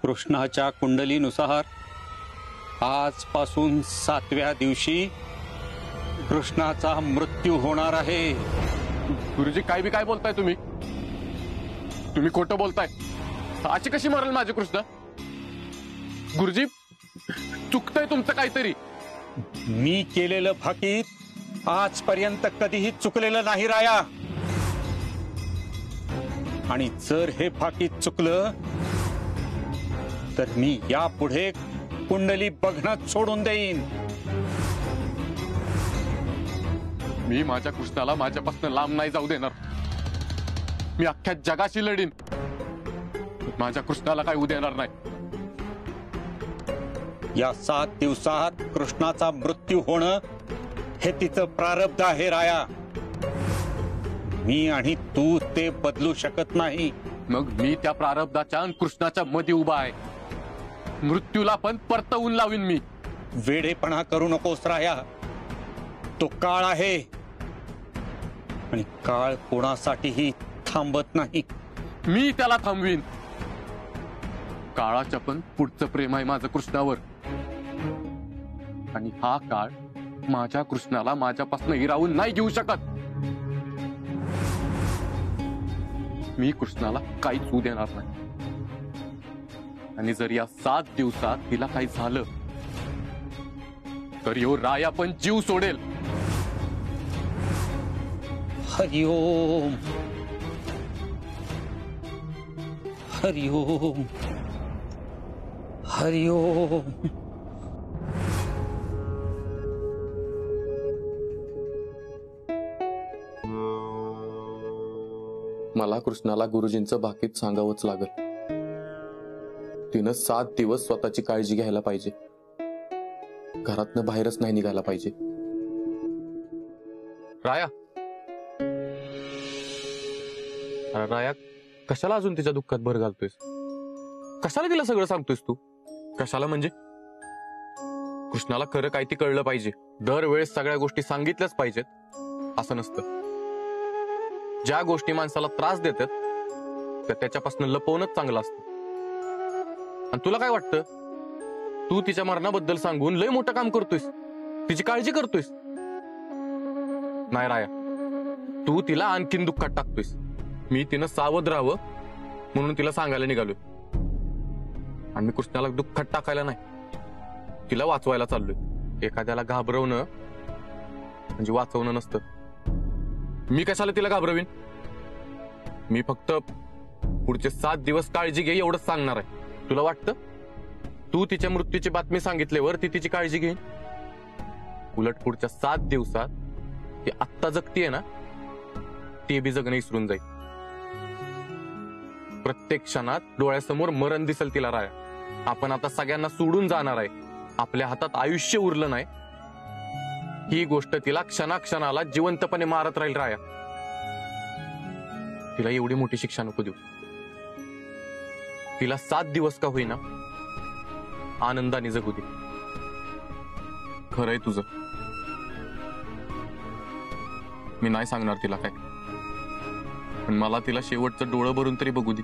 कृष्णाच्या कुंडलीनुसार आजपासून 7व्या दिवशी कृष्णाचा मृत्यू होणार आहे। गुरुजी काय बोलताय तुम्ही? तुम्ही खोटं बोलताय। अशी कशी मरेल माझे कृष्ण? गुरुजी चुकतंय तुमचं काहीतरी। मी केलेलं फाकीत आजपर्यंत कधीही चुकलेलं नाही राया, आणि जर हे फाकीत चुकलं तर मी यापुढे कुंडली बघणं सोडून देईन। मी माझ्या कृष्णाला माझ्यापासून लांब नाही जाऊ देणार। मी अख्ख्या जगाशी लढीन, माझ्या कृष्णाला काय होऊ देणार नाही। या 7 दिवसात कृष्णाचा मृत्यू होणं हे तिचं प्रारब्ध आहे राया। मी आणि तू ते बदलू शकत नाही। मग मी त्या प्रारब्धाच्या आणि कृष्णाच्या मध्ये उभा आहे। मृत्यूला पण परतवून लावीन मी। वेडेपणा करू नकोस राया, तो काळ आहे आणि काळ कोणासाठीही थांबत नाही। मी त्याला थांबवीन। काळाच्या पण पुढचं प्रेम आहे माझं कृष्णावर, आणि हा काळ माझ्या कृष्णाला माझ्यापासून हिरावून नाही घेऊ शकत। मी कृष्णाला काहीच होऊ देणार नाही, आणि जर या 7 दिवसात तिला काही झालं तर यो राया पण जीव सोडेल। हरिओम हरिओम हरिओम। मला कृष्णाला गुरुजींचं बाकीत सांगावंच लागल। तिनं 7 दिवस स्वतःची काळजी घ्यायला पाहिजे, घरातनं बाहेरच नाही निघायला पाहिजे। राया, अरे राया, कशाला अजून तिच्या दुःखात भर घालतोयस? कशाला तिला सगळं सांगतोयस तू? कशाला म्हणजे? कृष्णाला खरं काय ते कळलं पाहिजे। दरवेळेस सगळ्या गोष्टी सांगितल्याच पाहिजेत असं नसतं। ज्या गोष्टी माणसाला त्रास देतात त्या त्याच्यापासून लपवणंच चांगलं असतं। आणि तुला काय वाटतं, तू तिच्या मरणाबद्दल सांगून लय मोठं काम करतोयस, तिची काळजी करतोयस? नाही राया, तू तिला आणखीन दुःखात टाकतोयस। मी तिनं सावध राहावं म्हणून तिला सांगायला निघालोय, आणि मी कृष्णाला दुःखात टाकायला नाही, तिला वाचवायला चाललोय। एखाद्याला घाबरवणं म्हणजे वाचवणं नसतं। मी कशाला तिला घाबरवीन? मी फक्त पुढचे 7 दिवस काळजी घे एवढंच सांगणार आहे। तुला वाटतं तू तिच्या मृत्यूची बातमी सांगितल्यावर ती तिची काळजी घेईन? उलट पुढच्या 7 दिवसात ती आत्ता जगतीये ना, ते बी जगणं विसरून जाईल। प्रत्येक क्षणात डोळ्यासमोर मरण दिसेल तिला राया। आपण आता सगळ्यांना सोडून जाणार आहे, आपल्या हातात आयुष्य उरलं नाही, ही गोष्ट तिला क्षणाक्षणाला जिवंतपणे मारत राहील राया। तिला एवढी मोठी शिक्षा नको देऊ। तिला 7 दिवस का होईना आनंदाने जगू दे। खरंय तुझं, मी नाही सांगणार तिला काय, पण मला तिला शेवटचं डोळं भरून तरी बघू दे।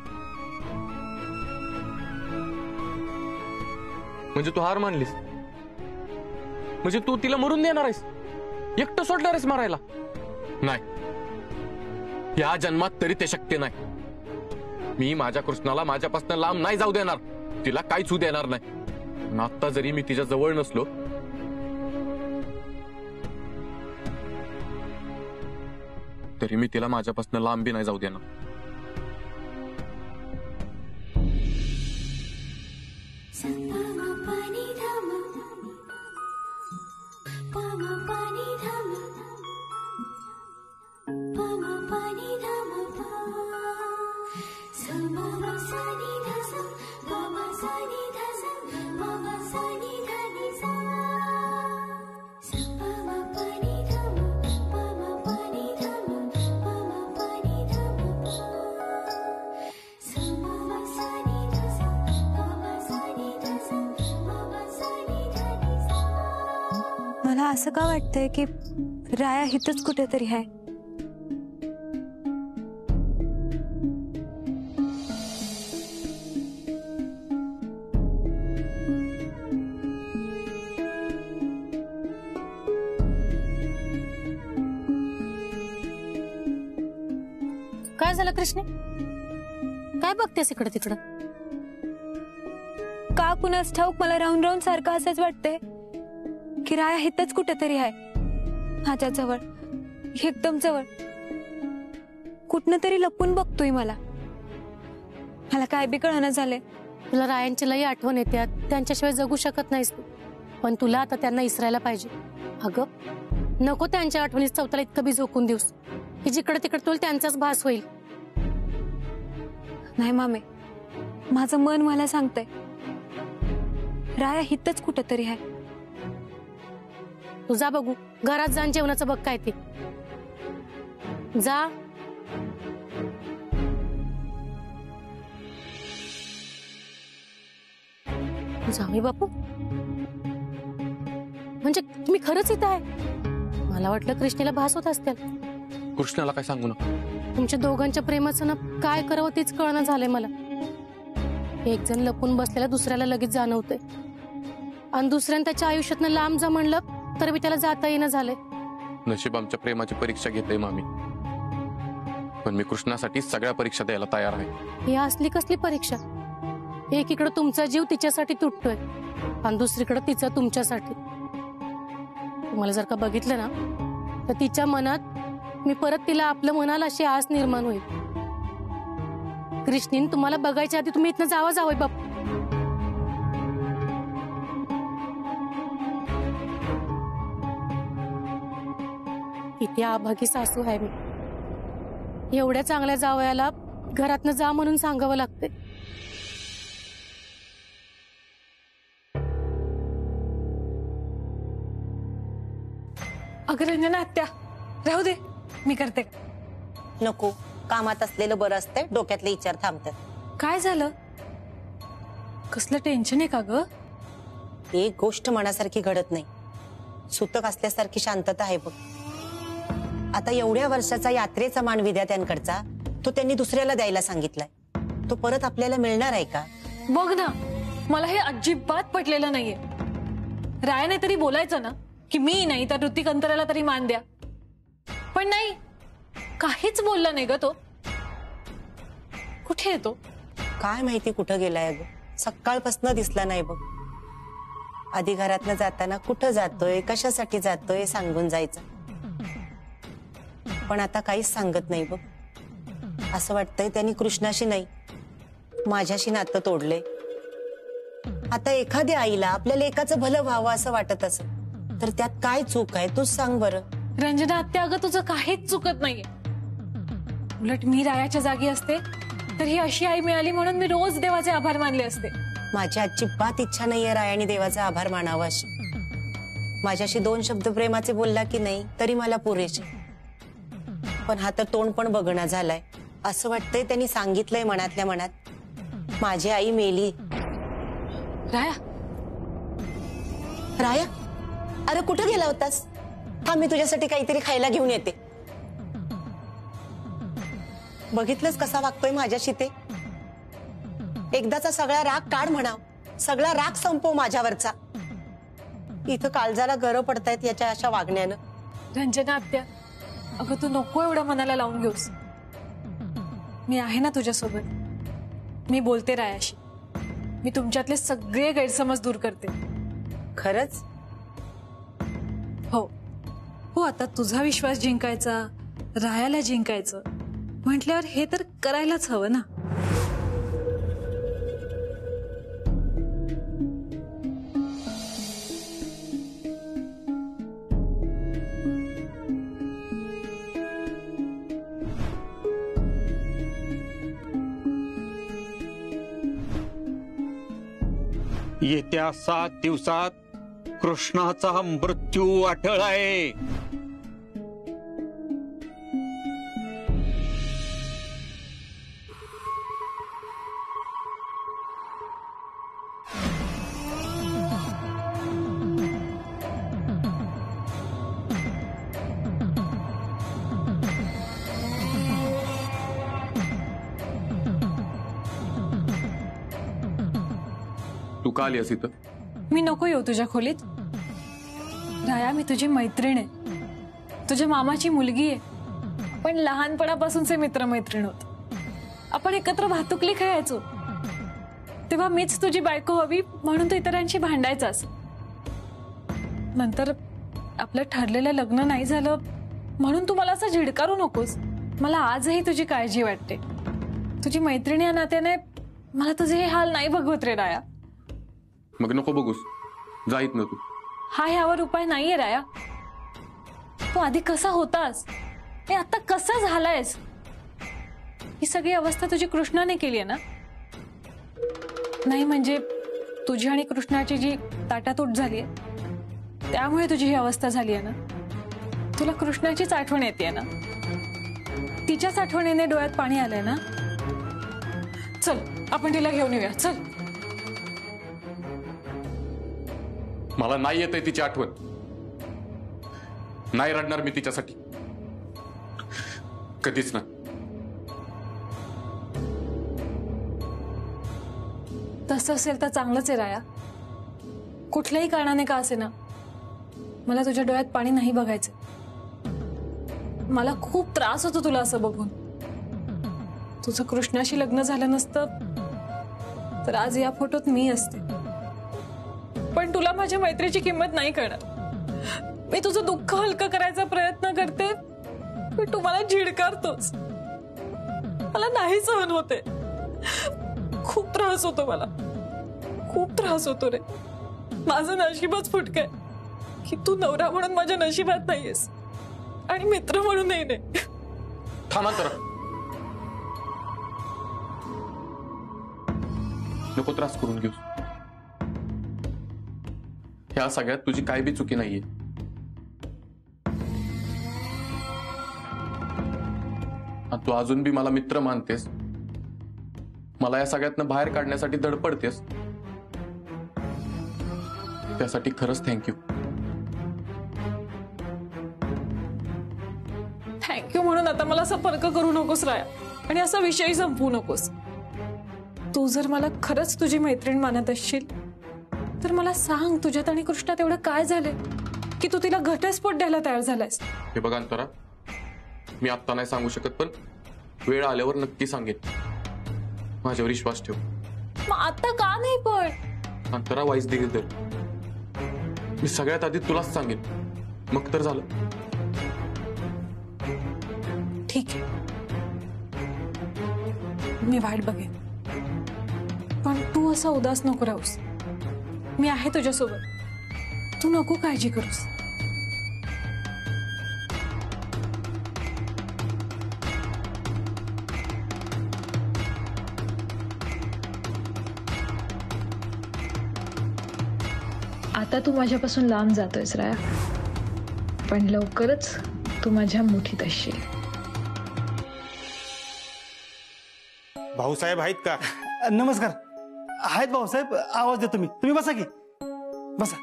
म्हणजे तू हार मानलीस? म्हणजे तू तिला मरून देणार आहेस? एकटं सोडणार आहेस मारायला? नाही, या जन्मात तरी ते शक्य नाही। मी माझ्या कृष्णाला माझ्यापासून लांब नाही जाऊ देणार, तिला काहीच होऊ देणार नाही। आता जरी मी तिच्या जवळ नसलो तरी मी तिला माझ्यापासून लांब बी नाही जाऊ देणार। मला असं का वाटतंय की राया हितच कुठेतरी आहे। काय झालं कृष्णे? काय बघतेस इकडं तिकडं? का कुणास ठाऊक मला राहून राहून सारखं असंच वाटतंय की राया हितच कुठेतरी आहे, माझ्या जवळ, एकदम जवळ. कुठनं तरी लपून बघतोय मला. मला काय बी कळना झालंय. तुला रायांची लई आठवण येते, त्यांच्याशिवाय जगू शकत नाहीस तू. पण तुला आता त्यांना इसरायला पाहिजे. अगं नको त्यांच्या आठवणीत चौथाला इतकं बी झोकून देऊस की जिकडे तिकडे तुला त्यांचाच भास होईल. नाही मामे, माझं मन मला सांगतंय राया हितच कुठेतरी आहे. तू जा बघू, घरात जाऊन जेवणाचं बघ काय ते. जा. जाऊ बापू, म्हणजे तुम्ही खरंच इथं आहे? मला वाटलं कृष्णेला भास होत असतील. कृष्णाला काय सांगू ना? तुमच्या दोघांच्या प्रेमाचं ना काय करावं तेच कळणं झालंय मला. एक जण लपून बसलेला दुसऱ्याला लगेच जाणवतंय, आणि दुसऱ्यानं त्याच्या आयुष्यातनं लांब जा म्हणलं तर मी त्याला जाता येणं झालंय. नशीब आमच्या प्रेमाची परीक्षा घेते मामी, पण मी कृष्णासाठी सगळ्या परीक्षा द्यायला तयार आहे. ही असली कसली परीक्षा? एकीकडे तुमचा जीव तिच्यासाठी तुटतोय आणि दुसरीकडे तिचं तुमच्यासाठी. तुम्हाला जर का बघितलं ना तर तिच्या मनात मी परत तिला आपलं म्हणाल अशी आस निर्माण होईल. कृष्णीन तुम्हाला बघायच्या आधी तुम्ही इथनं जावं बाप. किती आभागी सासू आहे मी. एवढ्या चांगल्या जावयाला घरातनं जा म्हणून सांगावं लागते. अगं रंजना आत्या, राहू दे, मी करते. नको, कामात असलेलं बरं असतंय, डोक्यातले विचार थांबतात. काय झालं? कसलं टेन्शन आहे का ग? एक गोष्ट मनासारखी घडत नाही, सुतक असल्यासारखी शांतता आहे बघ. आता एवढ्या वर्षाचा यात्रेचा मान विद्यार्थ्यांकडचा तो त्यांनी दुसऱ्याला द्यायला सांगितलाय. तो परत आपल्याला मिळणार आहे का? बघ ना, मला हे अजिबात पटलेलं नाहीये. रायाने तरी बोलायचं ना की मी नाही तर ऋतिक अंतराला तरी मान द्या, पण नाही, काहीच बोलला नाही ग तो. कुठे येतो? काय माहिती कुठं गेलाय ग, सकाळपासून दिसला नाही बघ. आधी घरातनं जाताना कुठं जातोय, कशासाठी जातोय सांगून जायचं, पण आता काहीच सांगत नाही बघ. असं वाटतंय त्यांनी कृष्णाशी नाही माझ्याशी नातं तोडले. आता एखाद्या आईला आपल्या लेकाचं भलं व्हावं असं वाटत असं तर त्यात काय चूक आहे तूच सांग बरं. रंजना आत्या, अगं तुझं काहीच चुकत नाहीये. उलट मी रायाच्या जागी असते तर ही अशी आई मिळाली म्हणून मी रोज देवाचे आभार मानले असते. माझी अजिबात इच्छा नाहीये रायाने देवाचा आभार मानावा अशी. माझ्याशी 2 शब्द प्रेमाचे बोलला की नाही तरी मला पुरेसे, पण हा तर तोंड पण बघणं झालाय. असं वाटतंय त्यांनी सांगितलंय मनातल्या मनात, माझी आई मेली. राया, राया, अरे कुठं गेला होतास? हा, मी तुझ्यासाठी काहीतरी खायला घेऊन येते. बघितलंस कसा वागतोय माझ्याशी ते? एकदाचा सगळा राग काढ म्हणाव, सगळा राग संपव माझ्यावरचा. इथं काळजाला गरं पडतायत याच्या अशा वागण्यानं. रंजना आत्या, अगं तू नको एवढं मनाला लावून घेऊस. मी आहे ना तुझ्यासोबत. मी बोलते रायाशी, मी तुमच्यातले सगळे गैरसमज दूर करते. खरंच? हो हो, आता तुझा विश्वास जिंकायचा, रायाला जिंकायचं म्हटल्यावर हे तर करायलाच हवं ना. येत्या 7 दिवसात कृष्णाचा मृत्यू अटळ आहे. तू का आलीस इथं? मी नको येऊ तुझ्या खोलीत. राया, मी तुझी मैत्रीण आहे, तुझ्या मामाची मुलगी आहे. आपण लहानपणापासूनचे मित्रमैत्रीण होतो. आपण एकत्र भातुकली खेळायचो. तेव्हा मीच तुझी बायको हवी म्हणून तू इतरांशी भांडायचास. नंतर आपलं ठरलेलं लग्न नाही झालं म्हणून तू मला असं झिडकारू नकोस. मला आजही तुझी काळजी वाटते. तुझी मैत्रिणी या नात्याने मला तुझे हे हाल नाही बघवत रे राया. मग नको बघूस, जाईत ना तू. हा ह्यावर उपाय नाहीये राया. तू आधी कसा होतास हे आता कसा झालायस. ही सगळी अवस्था तुझी कृष्णाने केली आहे ना. नाही म्हणजे तुझी आणि कृष्णाची जी ताटातूट झालीये त्यामुळे तुझी ही अवस्था झाली आहे ना. तुला कृष्णाचीच आठवण येते ना. तिच्याच आठवणीने डोळ्यात पाणी आलंय ना. चल आपण तिला घेऊन येऊया. चल. मला नाही येत आहे तिची आठवण. नाही रडणार मी तिच्यासाठी, कधीच नाही. तसं असेल तर चांगलंच आहे राया. कुठल्याही कारणाने का असे ना मला तुझ्या डोळ्यात पाणी नाही बघायचं. मला खूप त्रास होतो तुला असं बघून. तुझं कृष्णाशी लग्न झालं नसतं तर आज या फोटोत मी असते. पण तुला माझ्या मैत्रीची किंमत नाही कळणार. मी तुझं दुःख हलकं करायचा प्रयत्न करते पण तू मला झिडकारतोस. मला नाही सहन होते. खूप त्रास होतो मला. खूप त्रास होतो रे. माझं नशीबच फुटकंय की तू नवरा म्हणून माझ्या नशिबात नाहीयेस आणि मित्र म्हणूनही नाही. थांबा तर, नको त्रास करून घेऊस. ह्या सगळ्यात तुझी काय बी चुकी नाहीये. आणि तू अजून बी मला मित्र मानतेस. मला या सगळ्यातनं बाहेर काढण्यासाठी धडपडतेस. त्यासाठी खरंच थँक्यू. थँक्यू म्हणून आता मला असं फरक करू नकोस राया आणि असा विषय संपवू नकोस. तू जर मला खरंच तुझी मैत्रीण मानत असशील तर मला सांग तुझ्यात आणि कृष्णात एवढं काय झालंय की तू तिला घटस्फोट द्यायला तयार झालायस. हे बघा अंतरा, मी आत्ता नाही सांगू शकत पण वेळ आल्यावर नक्की सांगेन. माझ्यावर विश्वास ठेव. मग आता का नाही पण. अंतरा वाईस दिली तर मी सगळ्यात आधी तुलाच सांगेन, मग तर झालं. ठीक आहे मी वाट बघेन पण तू असा उदास नको राहूस. मी आहे तुझ्यासोबत. तू नको काळजी करूस. आता तू माझ्यापासून लांब जातोयस राया पण लवकरच तू माझ्या मुठीत असशील. भाऊसाहेब आहेत का? नमस्कार. आहेत भाऊसाहेब, आवाज देतो मी. तुम्ही बसा की. बसा.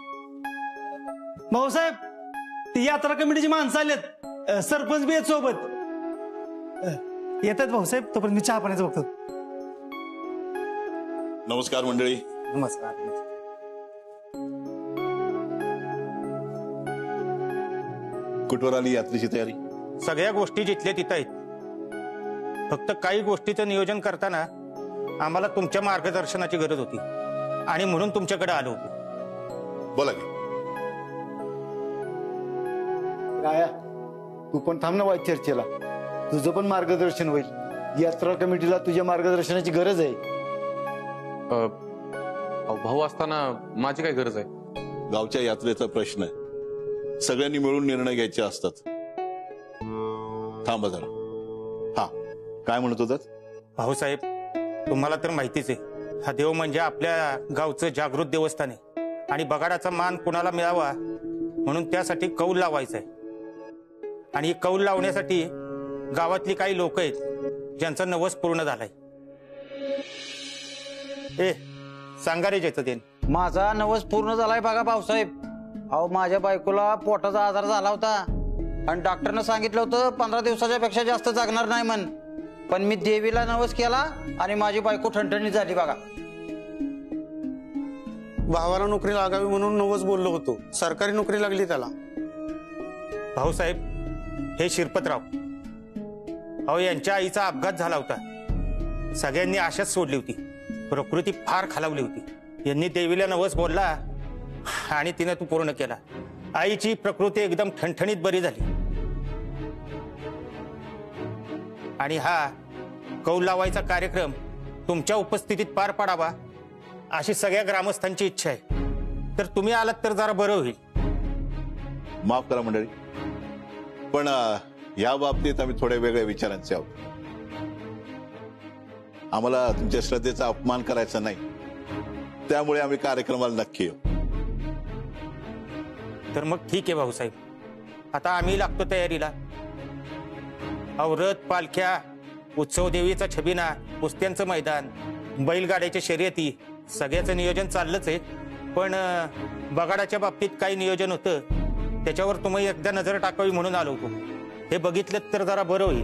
भाऊसाहेब ती यात्रा कमिटीची माणसं आलेत. सरपंच बी आहेत सोबत. येतात भाऊसाहेब. तोपर्यंत मी चहा पाण्याचं बघतो. नमस्कार मंडळी. नमस्कार. कुठवर आली यात्रेची तयारी? सगळ्या गोष्टी जिथल्या तिथं आहेत. फक्त काही गोष्टीचं नियोजन करताना आम्हाला तुमच्या मार्गदर्शनाची गरज होती आणि म्हणून तुमच्याकडे आलो होतो. बोला की. राया तू पण थांब ना वाईट चर्चेला. तुझं पण मार्गदर्शन होईल. यात्रा कमिटीला तुझ्या मार्गदर्शनाची गरज आहे. भाऊ असताना माझी काय गरज आहे? गावच्या यात्रेचा प्रश्न आहे. सगळ्यांनी मिळून निर्णय घ्यायचे असतात. थांबा जरा. हा काय म्हणत होतात? भाऊसाहेब तुम्हाला तर माहितीच आहे हा देव म्हणजे आपल्या गावचं जागृत देवस्थान आहे आणि बगाडाचा मान कुणाला मिळावा म्हणून त्यासाठी कौल लावायचा आहे. आणि कौल लावण्यासाठी गावातली काही लोक आहेत ज्यांचा नवस पूर्ण झालाय. ए सांगा रे ज्याचं देन. माझा नवस पूर्ण झालाय बघा भाऊसाहेब. अहो माझ्या बायकोला पोटाचा आजार झाला होता आणि डॉक्टरनं सांगितलं होतं 15 दिवसाच्या पेक्षा जास्त जगणार नाही म्हण. पण मी देवीला नवस केला आणि माझी बायको ठणठणीत झाली बघा. भावाला नोकरी लागावी म्हणून नवस बोललो होतो. सरकारी नोकरी लागली त्याला. भाऊसाहेब हे शिरपतराव अहो यांच्या आईचा अपघात झाला होता. सगळ्यांनी आशाच सोडली होती. प्रकृती फार खालावली होती. यांनी देवीला नवस बोलला आणि तिनं तू पूर्ण केला. आईची प्रकृती एकदम ठणठणीत बरी झाली. आणि हा कौल लावायचा कार्यक्रम तुमच्या उपस्थितीत पार पाडावा अशी सगळ्या ग्रामस्थांची इच्छा आहे. तर तुम्ही आलात तर जरा बरं होईल. माफ करा मंडळी, पण या बाबतीत आम्ही थोड्या वेगळ्या विचारांचे आहोत. आम्हाला तुमच्या श्रद्धेचा अपमान करायचा नाही, त्यामुळे आम्ही कार्यक्रमाला नक्की येऊ. तर मग ठीक आहे भाऊसाहेब, आता आम्ही लागतो तयारीला. औरत, पालख्या, उत्सव देवीचा छबिना, कुस्त्यांचं मैदान, बैलगाड्याच्या शर्यती सगळ्याचं नियोजन चाललंच आहे. पण बगाडाच्या बाबतीत काही नियोजन होतं, त्याच्यावर तुम्ही एकदा नजर टाकावी म्हणून आलो होतो. हे बघितलं तर जरा बरं होईल.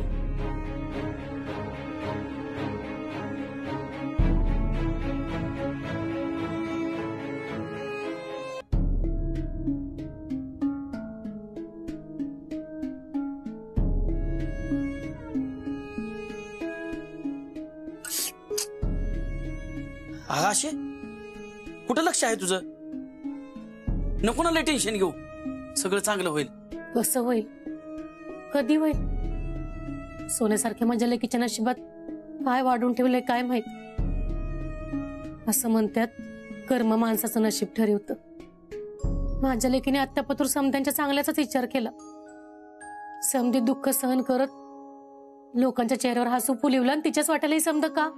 आगाशे, कुठं लक्ष आहे तुझं? नको ना लय टेन्शन घेऊ, सगळं चांगलं होईल. कसं होईल? कधी होईल? सोन्यासारख्या माझ्या लेकीच्या नशिबात काय वाढून ठेवलंय काय माहित. असं म्हणतात कर्म माणसाचं नशीब ठरवतं. माझ्या लेकीने आत्तापतूर समद्यांच्या चांगल्याचाच विचार केला. समधी दुःख सहन करत लोकांच्या चेहऱ्यावर हसू फुलवलं आणि तिच्याच वाटायला समद का?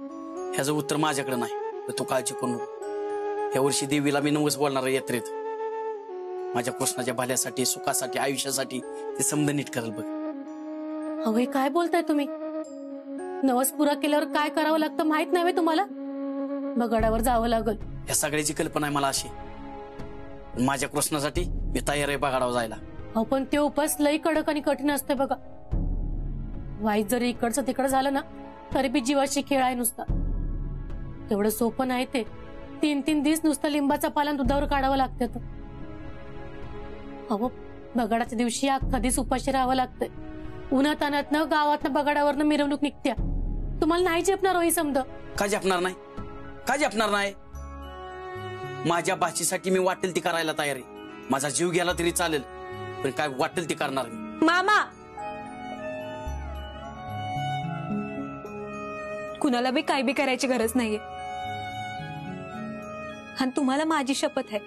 ह्याचं उत्तर माझ्याकडे नाही, तू काळजी करू नको. या वर्षी देवीला मी नवस बोलणार आहे यात्रेत. माझ्या कृष्णाच्या भल्यासाठी, सुखासाठी, आयुष्यासाठी ते समद नीट करेल बघ. अहो काय बोलताय तुम्ही? नवस पुरा केल्यावर काय करावं लागतं माहित नाही तुम्हाला? बगाडावर जावं लागल. या सगळ्याची कल्पना आहे मला अशी. माझ्या कृष्णासाठी मी तयार आहे बगाडावर जायला. अहो पण ते उपास लई कडक आणि कठीण असते बघा. वाईट जरी इकडचं तिकडं झालं ना तरी बी जीवाशी खेळ आहे नुसता. तेवढं सोपं नाही ते. 3-3 दिवस नुसतं लिंबाचा पाला दुधावर काढावं लागतं. अहो बगाडाच्या दिवशी अख्खा दिवस उपाशी राहावं लागतंय. उन्हातानातनं गावातनं बगाडावरनं मिरवणूक निघत्या. तुम्हाला नाही झेपणार हो ही समद? का झेपणार नाही? का झेपणार नाही? माझ्या भाषेसाठी मी वाटेल ती करायला तयार आहे. माझा जीव गेला तरी चालेल, पण काय वाटेल ती करणार मी. मामा, कुणाला बी काय बी करायची गरज नाहीये. आणि तुम्हाला माझी शपथ आहे,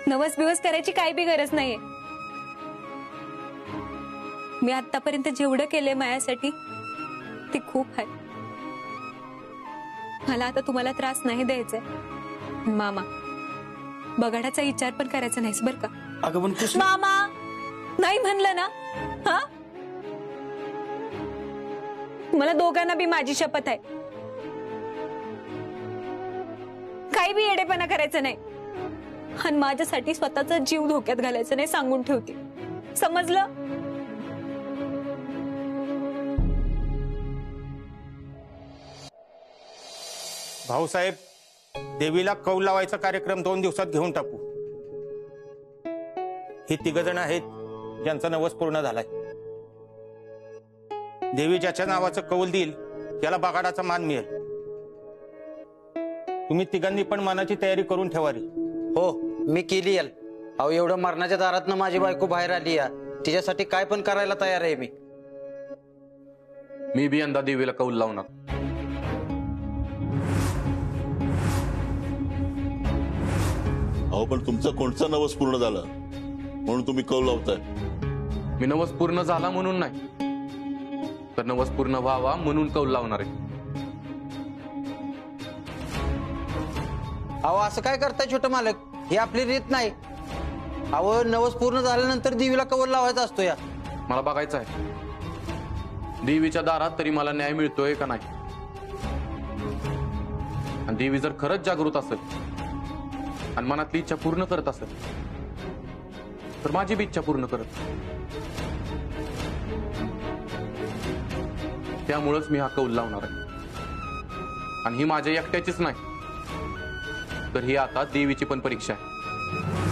नवस बिवस करायची काय बी गरज नाहीये. मी आतापर्यंत जेवढं केलंय माझ्यासाठी ते खूप आहे. मला आता तुम्हाला त्रास नाही द्यायचाय. मामा, बगाडाचा विचार पण करायचा नाहीस बर का? अगं पण कृष्ण, मामा नाही म्हणलं ना? हा, मला दोघांना बी माझी शपथ आहे, काही बी येडेपणा करायचं नाही. आणि माझ्यासाठी स्वतःचा जीव धोक्यात घालायचं नाही सांगून ठेवते. समजलं? भाऊसाहेब, देवीला कौल लावायचा कार्यक्रम 2 दिवसात घेऊन टाकू. ही 3 जण आहेत ज्यांचा नवस पूर्ण झालाय. देवी ज्याच्या नावाचं कौल देईल त्याला बगाडाचा मान मिळेल. तुम्ही 3घांनी पण मनाची तयारी करून ठेवा रे. हो, मी केली याल. अहो एवढं मरणाच्या दारातनं माझी बायको बाहेर आली या, तिच्यासाठी काय पण करायला तयार आहे मी. मी बी यंदा देवीला कौल लावणार. अहो पण तुमचं कोणचं नवस पूर्ण झालं म्हणून तुम्ही कौल लावताय? मी नवस पूर्ण झाला म्हणून नाही, तर नवस पूर्ण व्हावा म्हणून कौल लावणार आहे. अहो असं काय करताय छोटं मालक? ही आपली रीत नाही. अहो नवस पूर्ण झाल्यानंतर देवीला कौल लावायचा असतो या. मला बघायचं आहे देवीच्या दारात तरी मला न्याय मिळतोय का नाही. आणि देवी जर खरंच जागृत असेल आणि मनातली इच्छा पूर्ण करत असेल तर माझी बी इच्छा पूर्ण करत. त्यामुळेच मी हा कौल लावणार आहे. आणि ही माझ्या एकट्याचीच नाही, तर ही आता देवीची पण परीक्षा आहे.